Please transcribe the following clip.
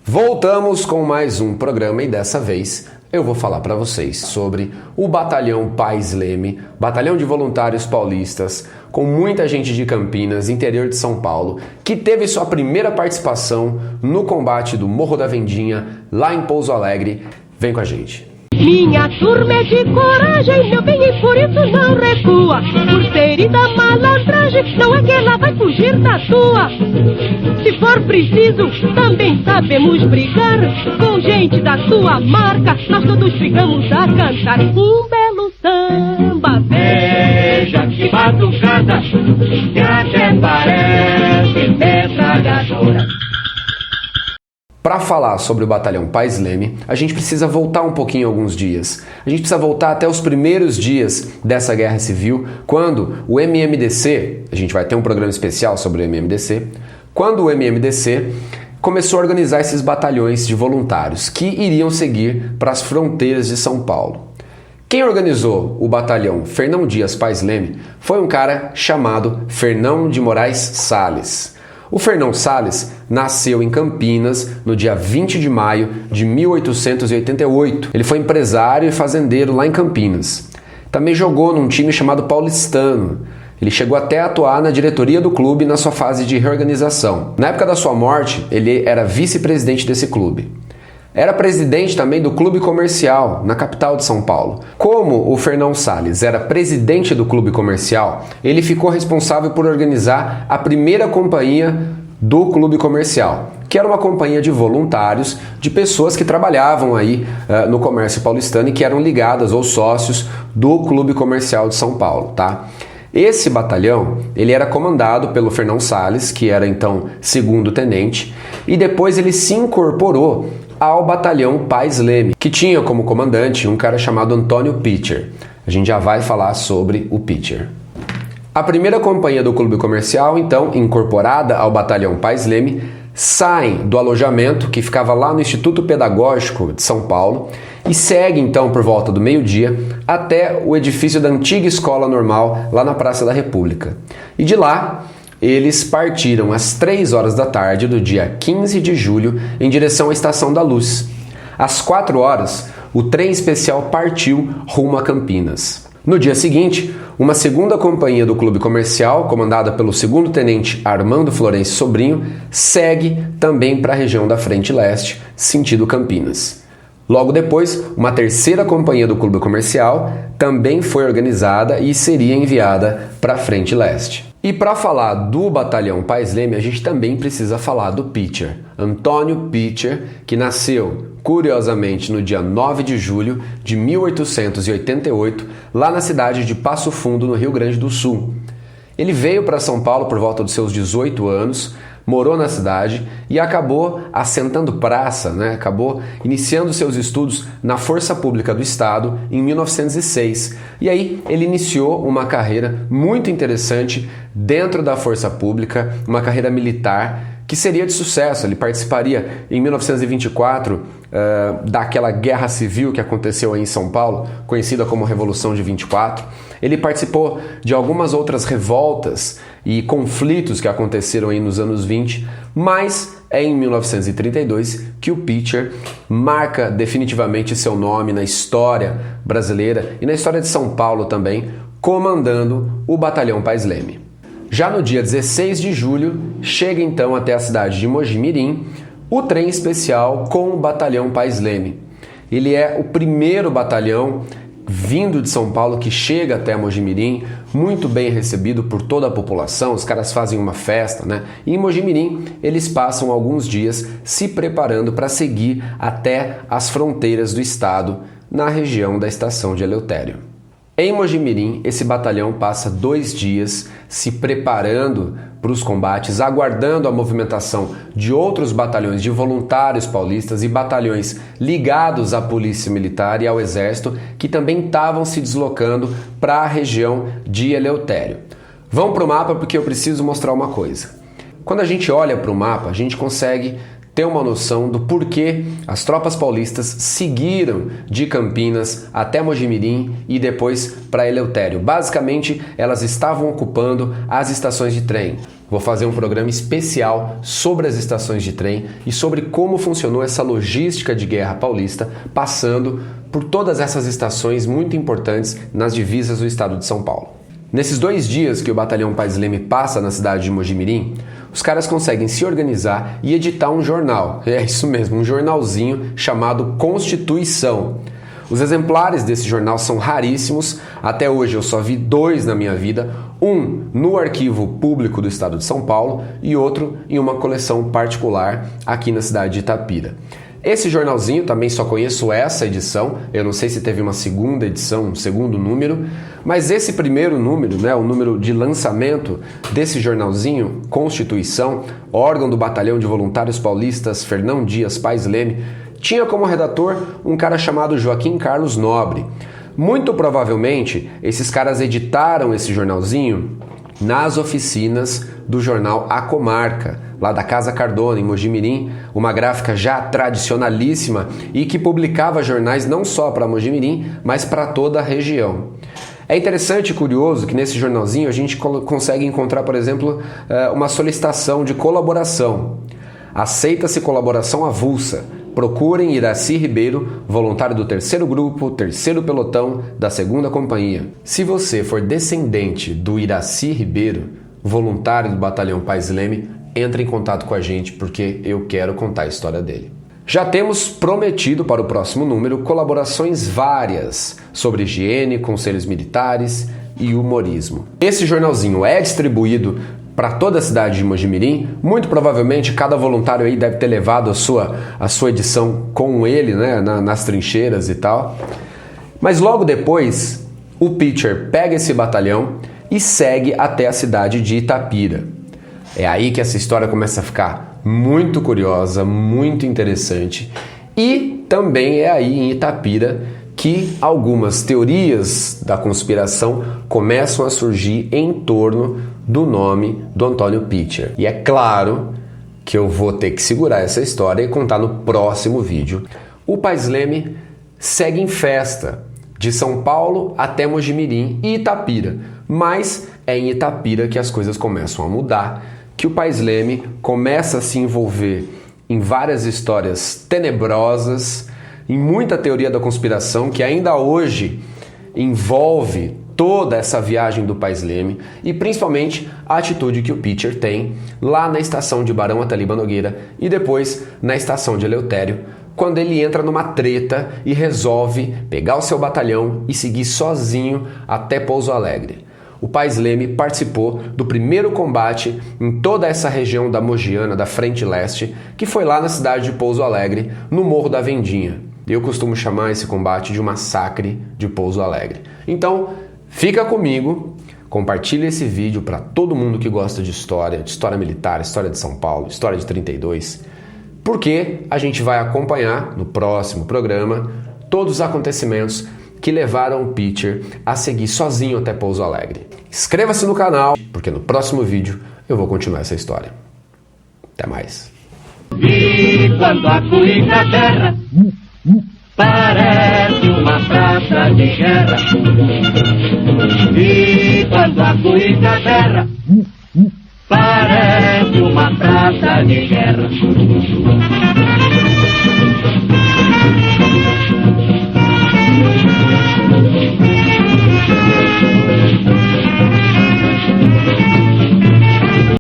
Voltamos com mais um programa e dessa vez eu vou falar para vocês sobre o Batalhão Pais Leme, batalhão de voluntários paulistas, com muita gente de Campinas, interior de São Paulo, que teve sua primeira participação no combate do Morro da Vendinha, lá em Pouso Alegre. Vem com a gente. Minha turma é de coragem, meu bem, e por isso não recua. Por ser e da malandragem, não é que ela vai fugir da tua. Se for preciso, também sabemos brigar. Com gente da sua marca, nós todos ficamos a cantar um belo samba. Veja que batucada, que até parece metralhadora. Para falar sobre o Batalhão Pais Leme, a gente precisa voltar um pouquinho alguns dias. A gente precisa voltar até os primeiros dias dessa guerra civil, quando o MMDC, a gente vai ter um programa especial sobre o MMDC, quando o MMDC começou a organizar esses batalhões de voluntários que iriam seguir para as fronteiras de São Paulo. Quem organizou o batalhão Fernão Dias Pais Leme foi um cara chamado Fernão de Moraes Salles. O Fernão Salles nasceu em Campinas no dia 20 de maio de 1888. Ele foi empresário e fazendeiro lá em Campinas. Também jogou num time chamado Paulistano. Ele chegou até a atuar na diretoria do clube na sua fase de reorganização. Na época da sua morte, ele era vice-presidente desse clube. Era presidente também do Clube Comercial, na capital de São Paulo. Como o Fernão Salles era presidente do Clube Comercial, ele ficou responsável por organizar a primeira companhia do Clube Comercial, que era uma companhia de voluntários, de pessoas que trabalhavam aí no comércio paulistano e que eram ligadas ou sócios do Clube Comercial de São Paulo, tá? Esse batalhão, ele era comandado pelo Fernão Salles, que era então segundo tenente, e depois ele se incorporou ao Batalhão Pais Leme, que tinha como comandante um cara chamado Antônio Pitcher. A gente já vai falar sobre o Pitcher. A primeira companhia do Clube Comercial, então, incorporada ao Batalhão Pais Leme, sai do alojamento que ficava lá no Instituto Pedagógico de São Paulo e segue então por volta do meio-dia até o edifício da antiga Escola Normal lá na Praça da República. E de lá eles partiram às 3 horas da tarde do dia 15 de julho em direção à Estação da Luz. Às 4 horas, o trem especial partiu rumo a Campinas. No dia seguinte, uma segunda companhia do Clube Comercial, comandada pelo segundo tenente Armando Florencio Sobrinho, segue também para a região da Frente Leste, sentido Campinas. Logo depois, uma terceira companhia do Clube Comercial também foi organizada e seria enviada para a Frente Leste. E para falar do Batalhão Pais Leme, a gente também precisa falar do Pitcher, Antônio Pitcher, que nasceu, curiosamente, no dia 9 de julho de 1888, lá na cidade de Passo Fundo, no Rio Grande do Sul. Ele veio para São Paulo por volta dos seus 18 anos, morou na cidade e acabou assentando praça, acabou iniciando seus estudos na Força Pública do Estado em 1906. E aí ele iniciou uma carreira muito interessante dentro da Força Pública, uma carreira militar que seria de sucesso. Ele participaria em 1924 daquela guerra civil que aconteceu aí em São Paulo, conhecida como Revolução de 24. Ele participou de algumas outras revoltas e conflitos que aconteceram aí nos anos 20, mas é em 1932 que o Pitcher marca definitivamente seu nome na história brasileira e na história de São Paulo também, comandando o Batalhão Pais Leme. Já no dia 16 de julho, chega então até a cidade de Mojimirim o trem especial com o Batalhão Pais Leme. Ele é o primeiro batalhão vindo de São Paulo que chega até Mojimirim, muito bem recebido por toda a população. Os caras fazem uma festa, E em Mojimirim eles passam alguns dias se preparando para seguir até as fronteiras do estado, na região da estação de Eleutério. Em Mojimirim, esse batalhão passa 2 dias se preparando para os combates, aguardando a movimentação de outros batalhões de voluntários paulistas e batalhões ligados à Polícia Militar e ao Exército, que também estavam se deslocando para a região de Eleutério. Vamos para o mapa porque eu preciso mostrar uma coisa. Quando a gente olha para o mapa, a gente consegue ter uma noção do porquê as tropas paulistas seguiram de Campinas até Mojimirim e depois para Eleutério. Basicamente, elas estavam ocupando as estações de trem. Vou fazer um programa especial sobre as estações de trem e sobre como funcionou essa logística de guerra paulista, passando por todas essas estações muito importantes nas divisas do estado de São Paulo. Nesses 2 dias que o Batalhão Pais Leme passa na cidade de Mojimirim, os caras conseguem se organizar e editar um jornal. É isso mesmo, um jornalzinho chamado Constituição. Os exemplares desse jornal são raríssimos, até hoje eu só vi 2 na minha vida, um no arquivo público do estado de São Paulo e outro em uma coleção particular aqui na cidade de Itapira. Esse jornalzinho, também só conheço essa edição, eu não sei se teve uma segunda edição, um segundo número, mas esse primeiro número, o número de lançamento desse jornalzinho, Constituição, órgão do Batalhão de Voluntários Paulistas Fernão Dias Pais Leme, tinha como redator um cara chamado Joaquim Carlos Nobre. Muito provavelmente, esses caras editaram esse jornalzinho nas oficinas do jornal A Comarca, lá da Casa Cardona, em Mojimirim, uma gráfica já tradicionalíssima e que publicava jornais não só para Mojimirim, mas para toda a região. É interessante e curioso que nesse jornalzinho a gente consegue encontrar, por exemplo, uma solicitação de colaboração. Aceita-se colaboração avulsa. Procurem Iraci Ribeiro, voluntário do 3º Grupo, 3º Pelotão, da 2ª Companhia. Se você for descendente do Iraci Ribeiro, voluntário do Batalhão Pais Leme, entre em contato com a gente porque eu quero contar a história dele. Já temos prometido para o próximo número colaborações várias sobre higiene, conselhos militares e humorismo. Esse jornalzinho é distribuído para toda a cidade de Mojimirim. Muito provavelmente cada voluntário aí deve ter levado a sua edição com ele, nas trincheiras e tal. Mas logo depois, o Pitcher pega esse batalhão e segue até a cidade de Itapira. É aí que essa história começa a ficar muito curiosa, muito interessante. E também é aí em Itapira que algumas teorias da conspiração começam a surgir em torno do nome do Antônio Pitcher. E é claro que eu vou ter que segurar essa história e contar no próximo vídeo. O Pais Leme segue em festa de São Paulo até Mojimirim e Itapira, mas é em Itapira que as coisas começam a mudar, que o Pais Leme começa a se envolver em várias histórias tenebrosas, em muita teoria da conspiração que ainda hoje envolve toda essa viagem do Pais Leme e principalmente a atitude que o Pitcher tem lá na estação de Barão Ataliba Nogueira e depois na estação de Eleutério, quando ele entra numa treta e resolve pegar o seu batalhão e seguir sozinho até Pouso Alegre. O Pais Leme participou do primeiro combate em toda essa região da Mogiana, da Frente Leste, que foi lá na cidade de Pouso Alegre, no Morro da Vendinha. Eu costumo chamar esse combate de massacre de Pouso Alegre. Então, fica comigo, compartilha esse vídeo para todo mundo que gosta de história militar, história de São Paulo, história de 32, porque a gente vai acompanhar no próximo programa todos os acontecimentos que levaram o Pitcher a seguir sozinho até Pouso Alegre. Inscreva-se no canal, porque no próximo vídeo eu vou continuar essa história. Até mais. E quando a cuíca terra parece uma praça de guerra. E quando a cuíca terra parece uma praça de guerra.